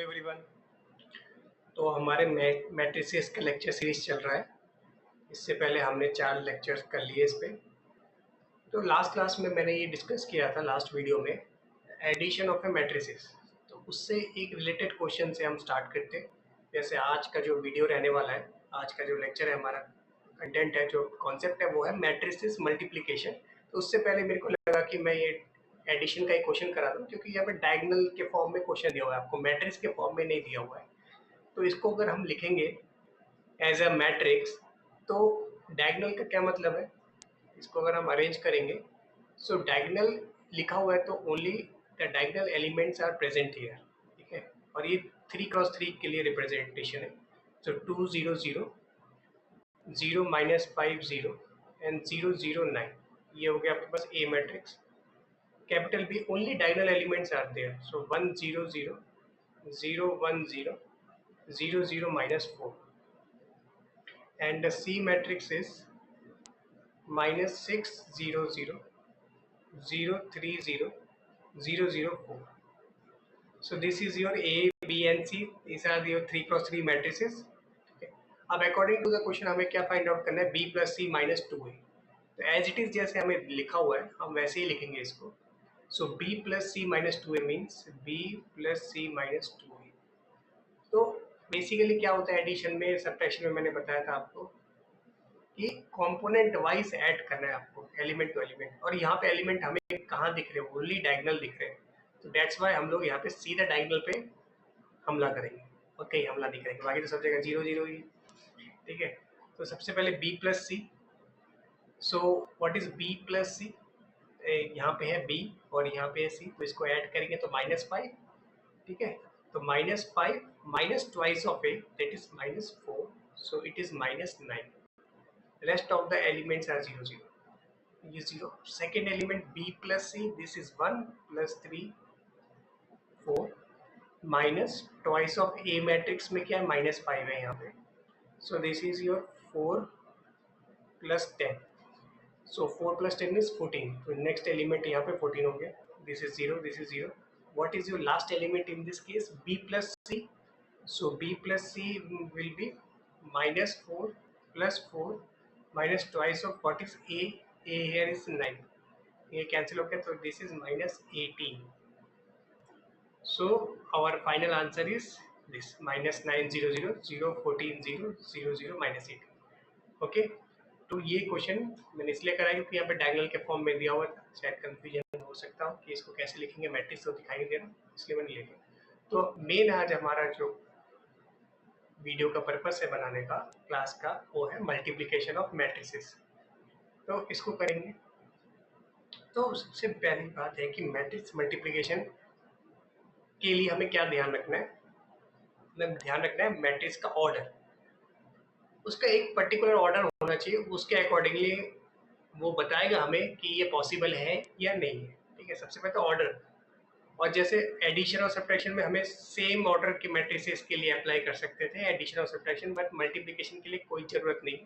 Everyone. तो हमारे matrices का लेक्चर सीरीज चल रहा है। इससे पहले हमने 4 लेक्चर्स कर लिए इस पे। तो लास्ट क्लास में मैंने ये डिस्कस किया था लास्ट वीडियो में एडिशन ऑफ ए मैट्रिसेस। तो उससे एक रिलेटेड क्वेश्चन से हम स्टार्ट करते हैं। जैसे आज का जो वीडियो रहने वाला है, आज का जो लेक्चर है, हमारा कंटेंट है, जो कॉन्सेप्ट है वो है मैट्रिसेस मल्टीप्लिकेशन। तो उससे पहले मेरे को लगा कि मैं ये एडिशन का एक क्वेश्चन करा दूँ, क्योंकि यहाँ पे डायगोनल के फॉर्म में क्वेश्चन दिया हुआ है, आपको मैट्रिक्स के फॉर्म में नहीं दिया हुआ है। तो इसको अगर हम लिखेंगे एज अ मैट्रिक्स, तो डायगोनल का क्या मतलब है, इसको अगर हम अरेंज करेंगे, सो डायगोनल लिखा हुआ है तो only the diagonal elements are present here, ठीक है। और ये 3x3 के लिए रिप्रेजेंटेशन है। सो 2 0 0 0 -5 0 एंड 0 0 9, ये हो गया आपके पास A matrix. Capital B, only diagonal elements are there, so 1 0 0 0 1 0 0 0 -4, and the C matrix is -6 0 0 0 3 0 0 0 4. So this is your A, B and C. These are your 3x3 matrices. Okay. अब according to the question हमें क्या find out करना है, B + C - 2A। तो as it is जैसे हमें लिखा हुआ है हम वैसे ही लिखेंगे इसको। सो B + C - 2A means B + C - 2A। तो बेसिकली क्या होता है एडिशन में, सब्ट्रैक्शन में मैंने बताया था आपको कि कंपोनेंट वाइज ऐड करना है आपको, एलिमेंट टू एलिमेंट। और यहाँ पे एलिमेंट हमें कहाँ दिख रहे हैं, ओनली डायगोनल दिख रहे हैं। तो दैट्स वाई हम लोग यहाँ पे सीधा डायगोनल पे हमला करेंगे और कहीं हमला नहीं करेंगे, बाकी तो सब जगह 0 0 ही, ठीक है। तो सबसे पहले B + C। So what is B + C? यहाँ पे है B और यहाँ पे है C, तो इसको ऐड करेंगे तो -5, ठीक है। तो -5 minus twice of A, that is -4, so it is -9। Rest of the elements are 0 0. ये 0। Second element B + C, this is 1 + 3 4 minus twice of A matrix में क्या है, -5 है यहाँ पे। So this is your 4 + 10. So 4 + 10 is 14. तो next element यहाँ पे 14 हो गया। This is 0, this is 0. What is your last element in this case? B + C. So B + C will be -4 + 4 minus twice of what is A. A here is 9. ये cancel हो गया, तो this is -18. So our final answer is this -9 0 0 0 14 0 0 0 -18. Okay. तो ये question मैंने इसलिए कराया क्योंकि यहाँ पे डायगोनल के फॉर्म में दिया हुआ था, शायद कंफ्यूजन हो सकता हो कि इसको कैसे लिखेंगे, मैट्रिक्स तो दिखाई नहीं दे रहा, इसलिए मैंने लिखा। तो मेन आज हमारा जो वीडियो का पर्पस है बनाने का क्लास का, वो है मल्टीप्लिकेशन ऑफ मैट्रिसेस। तो इसको करेंगे। तो सबसे पहली बात है कि मैट्रिक्स मल्टीप्लिकेशन के लिए हमें क्या ध्यान रखना है, मतलब ध्यान रखना है मैट्रिक्स का ऑर्डर, उसका एक पर्टिकुलर ऑर्डर होना चाहिए, उसके अकॉर्डिंगली वो बताएगा हमें कि ये पॉसिबल है या नहीं है, ठीक है। सबसे पहले तो ऑर्डर, और जैसे एडिशन और सब्ट्रैक्शन में हमें सेम ऑर्डर के मैट्रिसेस के लिए अप्लाई कर सकते थे एडिशन और सब्ट्रैक्शन, बट मल्टीप्लिकेशन के लिए कोई ज़रूरत नहीं,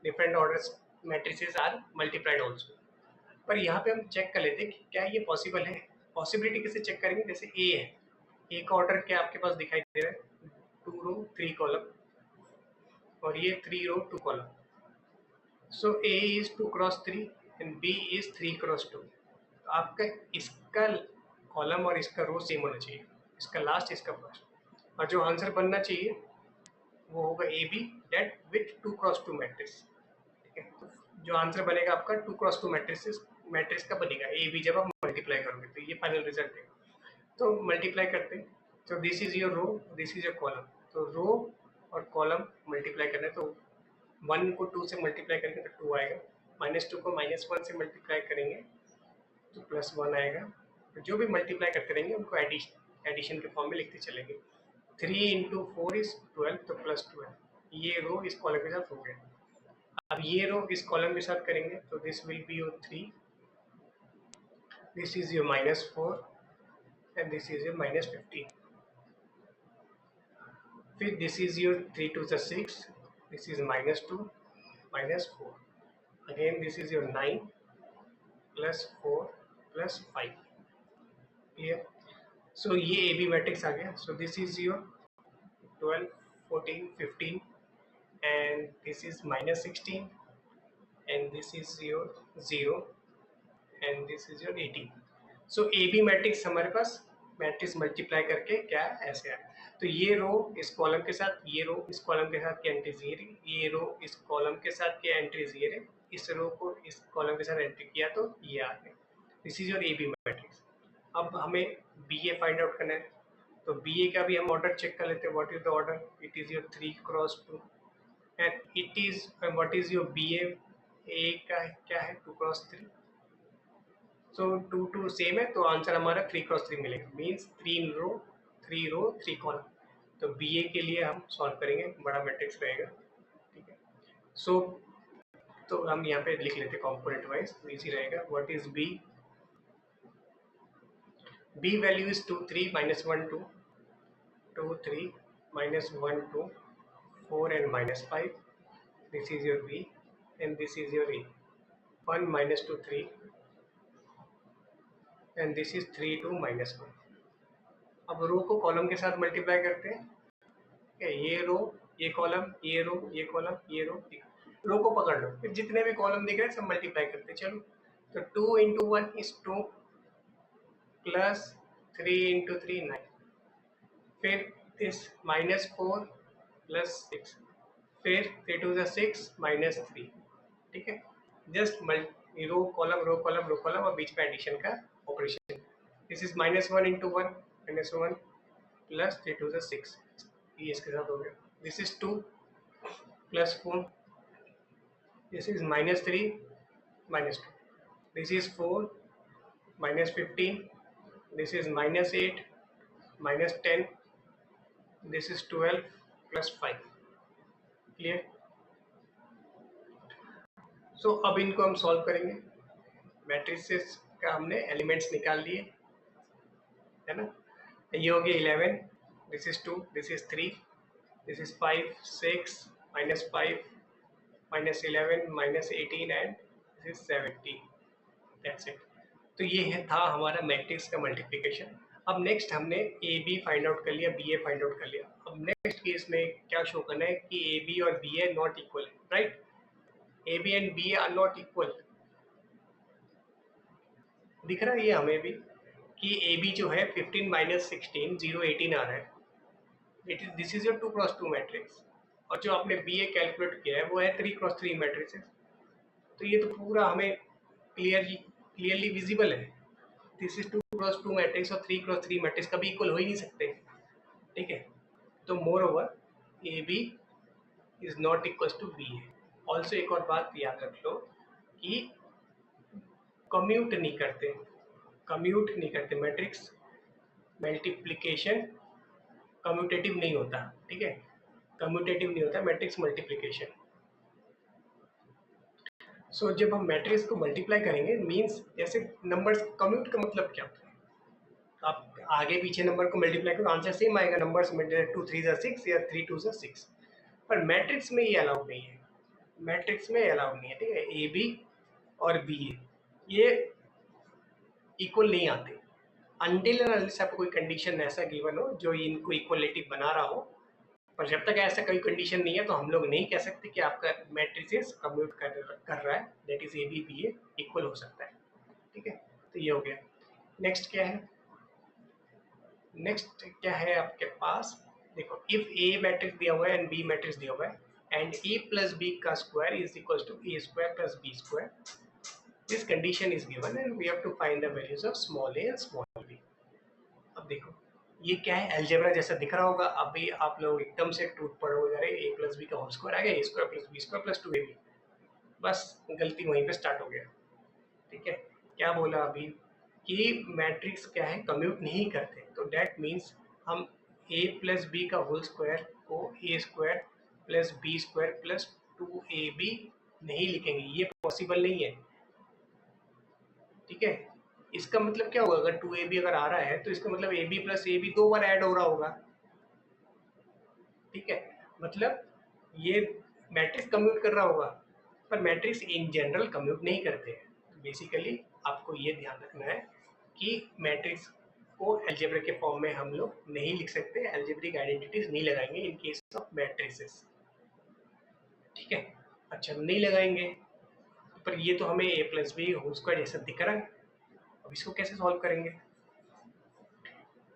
different orders matrices are multiplied also. पर यहाँ पे हम चेक कर लेते हैं कि क्या ये पॉसिबल है। पॉसिबिलिटी कैसे चेक करेंगे, जैसे ए है, ए का ऑर्डर क्या आपके पास दिखाई दे रहा है, 2 रो 3 कॉलम, और ये 3 row 2 column. So A is 2 cross 3 and B is 3 cross 2। तो आपका इसका कॉलम और इसका रो सेम होना चाहिए, इसका लास्ट इसका फर्स्ट, और जो आंसर बनना चाहिए वो होगा A B date with 2 cross 2 matrix, ठीक है। तो जो आंसर बनेगा आपका 2 क्रॉस 2 मैट्रिक्स का बनेगा ए बी, जब आप मल्टीप्लाई करोगे तो ये फाइनल रिजल्ट है। तो मल्टीप्लाई करते हैं, तो this is your row, this is your column. तो रो और कॉलम मल्टीप्लाई करना है, तो 1 को 2 से मल्टीप्लाई करेंगे तो 2 आएगा, -2 को -1 से मल्टीप्लाई करेंगे तो +1 आएगा। तो जो भी मल्टीप्लाई करते रहेंगे उनको एडिशन के फॉर्म में लिखते चलेंगे। 3 × 4 इज 12, तो +12। ये रो इस कॉलम के साथ हो गया। अब ये रो इस कॉलम के साथ करेंगे, तो this will be your 3, this is your -4 and this is your -15. फिर this is your 3 2 × 6, this is -2 -4, again this is your 9 + 4 + 5, clear. सो ये ए बी मैट्रिक्स आ गया. सो this is your 12, 14, 15 and this is minus 16 and this is your 0 and this is your 18. So A B matrix हमारे पास matrix multiply करके क्या ऐसे है. तो ये रो इस कॉलम के साथ, ये रो इस कॉलम के साथ की एंट्रीज ये रही, ये रो इस कॉलम के साथ की एंट्रीज ये रही, इस रो को इस कॉलम के साथ एंट्री किया तो ये आ गए. This is your A B matrix. अब हमें बी ए फाइंड आउट करना है. तो बी ए का भी हम ऑर्डर चेक कर लेते हैं. What is the order? It is your 3 cross 2 and it is what is your B A का क्या है 2 क्रॉस 3. सो 2 2 सेम है तो आंसर हमारा 3 क्रॉस 3 मिलेगा. मीन्स 3 रो 3 कॉलम. तो बी ए के लिए हम सॉल्व करेंगे, बड़ा मैट्रिक्स रहेगा. ठीक है. सो तो हम यहाँ पे लिख लेते कॉम्पोनेंट वाइज, इजी रहेगा. What is B? B value is 2 3 minus 1 2 2 3 minus 1 2 4 and minus 5. This is your B and this is your A. 1 minus 2 3 and this is 3 2 minus 1. अब रो को कॉलम के साथ मल्टीप्लाई करते हैं. ये रो ये कॉलम ये रो ये कॉलम ये रो को पकड़ लो, फिर जितने भी कॉलम दिख रहे हैं सब मल्टीप्लाई करते हैं. चलो तो 2 into 1 is 2 plus 3 into 3 9. फिर this minus 4 plus 6, फिर 3 to the 6 minus 3. ठीक है. Just row column row column row column और बीच में एडिशन का operation. This is minus 1 into 1 minus 1 plus 3 to the 6. ये इसके साथ हो गया. This is 2 plus 4. This is minus 3 minus 2. This is 4 minus 15. This is minus 8 minus 10. This is 12 plus 5. Clear? So अब इनको हम सॉल्व करेंगे. मैट्रिसेस का हमने एलिमेंट्स निकाल लिए है ना. ये हो गया 11. This is 2, this is 3, this is 5 6 minus 5 minus 11 minus 18 and this is 17. That's it. तो ये है था हमारा मैट्रिक्स का मल्टीप्लिकेशन. अब नेक्स्ट हमने ए बी फाइंड आउट कर लिया, बी ए फाइंड आउट कर लिया. अब नेक्स्ट केस में क्या शो करना है कि ए बी और बी ए नॉट इक्वल है. Right? A B and B A are not equal. दिख रहा है ये हमें भी कि ए बी जो है 15 minus 16 0 18 आ रहा है. This is your 2 cross 2 matrix. और जो आपने बी ए कैलकुलेट किया है वो है 3 क्रॉस 3 मैट्रिक्स. तो ये तो पूरा हमें क्लियरली विजिबल है. दिस इज 2 क्रॉस 2 मैट्रिक्स और 3 क्रॉस 3 मैट्रिक्स कभी इक्वल हो ही नहीं सकते. ठीक है. तो moreover A B is not equal to B A. Also एक और बात याद रख लो कि कम्यूट नहीं करते मैट्रिक्स मल्टीप्लिकेशन कम्यूटेटिव नहीं होता. ठीक है. कम्यूटेटिव नहीं होता मैट्रिक्स मल्टीप्लिकेशन. सो जब हम मैट्रिक्स को मल्टीप्लाई करेंगे मींस जैसे नंबर्स कम्यूट का मतलब क्या होता है? आप आगे पीछे नंबर को मल्टीप्लाई करो आंसर सेम आएगा. नंबर्स में 2 3 6 या 3 2 6. पर मैट्रिक्स में ये अलाउड नहीं है. ठीक है. ए बी और बी ए ये इक्वल नहीं आते अनटिल एंड अनलेस आपको कोई कंडीशन ऐसा गिवन हो जो इनको इक्वलिटी बना रहा हो. पर जब तक ऐसा कोई कंडीशन नहीं है तो हम लोग नहीं कह सकते कि आपका मैट्रिसेस कम्यूट कर रहा है. That is A B B A equal हो सकता है. ठीक है. तो ये हो गया. नेक्स्ट क्या है आपके पास? देखो इफ ए मैट्रिक्स दिया हुआ है एंड बी मैट्रिक्स दिया हुआ है एंड ए प्लस बी का square is equal to A square plus B square. This condition is given and we have to find the values of small A and small B. अब देखो ये क्या है? Algebra जैसा दिख रहा होगा. अभी आप लोग एकदम से टूट पड़ोगे, अरे ए प्लस बी का होल स्क्वायर आ गया, A square plus B square plus 2ab. बस गलती वहीं पे स्टार्ट हो गया. ठीक है. क्या बोला अभी कि मैट्रिक्स क्या है? कम्यूट नहीं करते. तो डैट मीन्स हम ए प्लस बी का होल स्क्वायर को A square plus B square plus 2ab नहीं लिखेंगे. ये पॉसिबल नहीं है. ठीक है. इसका मतलब क्या होगा? अगर 2ab अगर आ रहा है तो इसका मतलब ab प्लस ab 2 बार ऐड हो रहा होगा. ठीक है. मतलब ये मैट्रिक्स कम्यूट कर रहा होगा. पर मैट्रिक्स इन जनरल कम्यूट नहीं करते हैं. तो बेसिकली आपको ये ध्यान रखना है कि मैट्रिक्स को अलजेब्रिक के फॉर्म में हम लोग नहीं लिख सकते, अलजेब्रिक आइडेंटिटीज नहीं लगाएंगे इन केस ऑफ मैट्रिसेस, ठीक है। अच्छा, नहीं लगाएंगे, पर ये तो हमें a plus B whole square जैसा दिख रहा है। अब इसको कैसे सॉल्व करेंगे?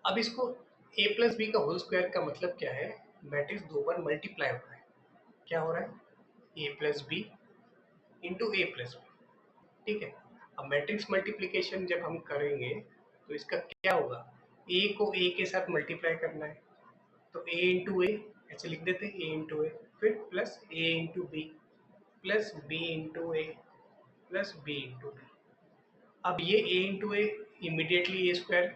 अब इसको a प्लस बी का होल स्क्वायर का मतलब क्या है? मैट्रिक्स दो बार मल्टीप्लाई हो रहा है। क्या हो रहा है? a plus B into A plus B, ठीक है। अब मैट्रिक्स मल्टीप्लिकेशन जब हम करेंगे तो इसका क्या होगा? a को a के साथ मल्टीप्लाई करना है, तो a इंटू ए ऐसे लिख देते हैं, a इंटू ए, फिर plus a into B plus b into A plus b into B. अब ये a into A immediately A square,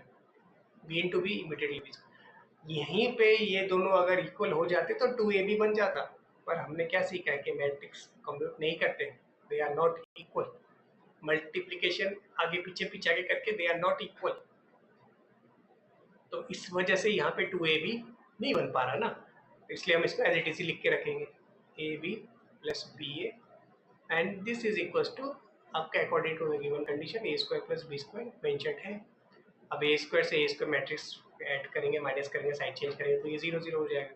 b into B immediately B square. यहीं पे ये दोनों अगर इक्वल हो जाते तो 2a भी बन जाता, पर हमने क्या सीखा है कि मैट्रिक्स कंप्यूट नहीं करते, they are not equal. Multiplication आगे पीछे पीछे आगे करके दे आर नॉट इक्वल, तो इस वजह से यहाँ पे 2a भी नहीं बन पा रहा ना, इसलिए हम इसको एज इट इज लिख के रखेंगे, A B plus B A and this is equal to आपका according to the given condition A square plus B square mentioned है। अब ए स्क्वायर से ए स्क्वायर मैट्रिक्स ऐड करेंगे, माइनस करेंगे, side change करेंगे तो ये 0 0 हो जाएगा।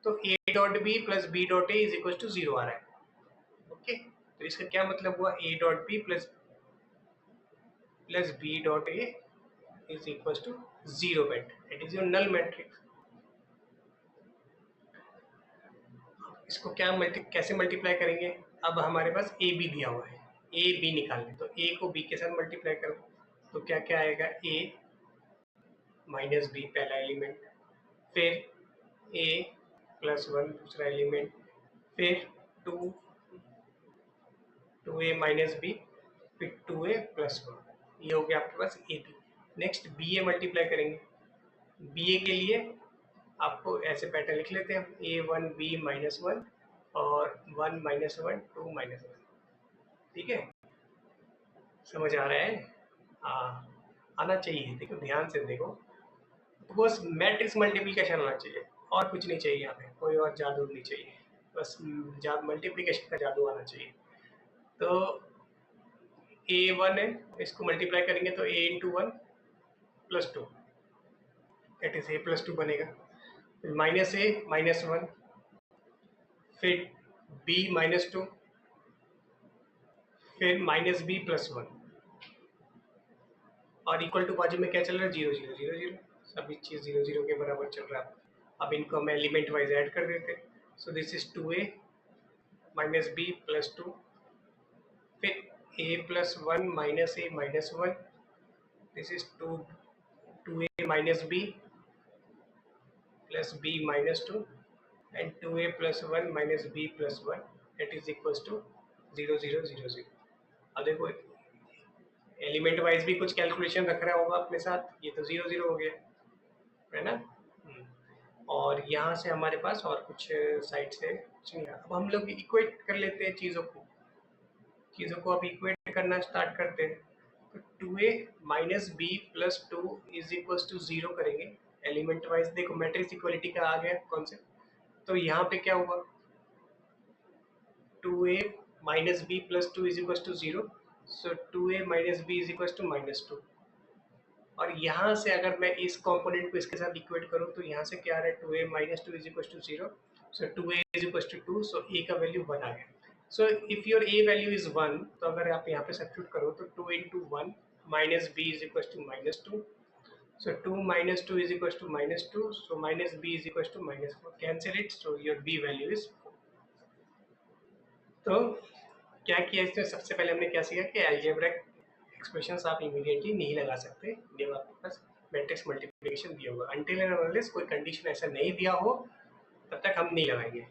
तो A dot B plus B dot A is equal to 0 आ रहा है, ओके। तो इसका क्या मतलब हुआ? A dot B plus B dot A is equals to 0 bit, it is your null matrix। इसको क्या कैसे मल्टीप्लाई करेंगे? अब हमारे पास ए बी दिया हुआ है, ए बी निकालने, तो ए को बी के साथ मल्टीप्लाई करो तो क्या क्या आएगा? ए माइनस बी पहला एलिमेंट, फिर ए प्लस वन दूसरा एलिमेंट, फिर टू ए माइनस बी, फिर 2a प्लस वन, ये हो गया आपके पास A B. Next B A multiply करेंगे, बी ए के लिए आपको ऐसे पैटर्न लिख लेते हैं हम, A one B minus one और one minus one two minus one, ठीक है। समझ आ रहा है? हाँ, आना चाहिए। देखो ध्यान से देखो, तो बस मैट्रिक्स मल्टीप्लिकेशन आना चाहिए और कुछ नहीं चाहिए, यहाँ पे कोई और जादू नहीं चाहिए, बस मल्टीप्लिकेशन का जादू आना चाहिए। तो ए वन है, इसको मल्टीप्लाई करेंगे तो A into one plus two, that is A plus two बनेगा, फिर माइनस ए माइनस वन, फिर b माइनस टू, फिर माइनस बी प्लस वन, और इक्वल टू बाजू में क्या चल रहा है? 0 0 0 0, सभी चीज 0 0 के बराबर चल रहा है। अब इनको हम एलिमेंट वाइज ऐड कर देते हैं, so this is 2a minus B plus two, फिर a plus one minus A minus one, this is 2a minus B plus b minus two and 2a plus 1 minus b plus 1 that is equals to 0 0 0 0। अब देखो element wise भी कुछ calculation रख रहा होगा अपने साथ, ये तो 0 0 हो गया है ना। और यहाँ से हमारे पास और कुछ साइड से कुछ नहीं। अब हम लोग इक्वेट कर लेते हैं चीज़ों को अब इक्वेट करना स्टार्ट करते हैं। तो 2a minus B plus two is equals to 0 करेंगे एलिमेंट वाइज। देखो मैट्रिक्स इक्वलिटी का आ गया कॉन्सेप्ट, तो यहाँ पे क्या हुआ? 2a minus B plus two is equal to 0, so 2a minus B is equal to minus two. और यहाँ से अगर मैं इस कंपोनेंट को इसके साथ इक्वेट करूँ तो यहाँ से क्या आ रहा है? 2a minus two is equal to 0, so 2a is equal to 2, so a का वैल्यू 1 आ गया। So if your a value is 1, तो अगर आप यहाँ पे सब्स्टिट्यूट करो तो 2 into one minus B is equal to minus two, so 2 minus 2 is equals to minus 2, so minus b is equals to minus 4, cancel it, so your b value is 4। तो क्या किया इसमें? सबसे पहले हमने क्या सीखा कि अलजेब्रिक एक्सप्रेशंस आप इमीडिएटली नहीं लगा सकते जब आपके पास मैट्रिक्स मल्टीप्लिकेशन दिया होगा, अनटिल एंड अनलेस कोई कंडीशन ऐसा नहीं दिया हो तब तक हम नहीं लगाएंगे,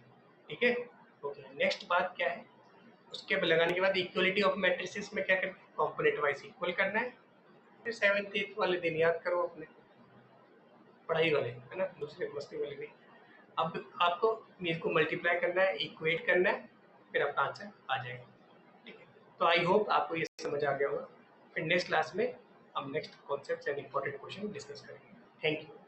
ठीक है। ओके, नेक्स्ट बात क्या है? उसके लगाने के बाद इक्वलिटी ऑफ मैट्रिसेस में क्या करना है? कॉम्पोनेंट वाइज इक्वल करना है। फिर 7th 8th वाले दिन याद करो अपने पढ़ाई वाले, है ना, दूसरे मस्ती वाले भी। अब आपको इसको मल्टीप्लाई करना है, इक्वेट करना है, फिर आपका आंसर आ जाएगा, ठीक है। तो आई होप आपको ये समझ आ गया होगा। फिर नेक्स्ट क्लास में हम next concept and important question discuss करेंगे। Thank you.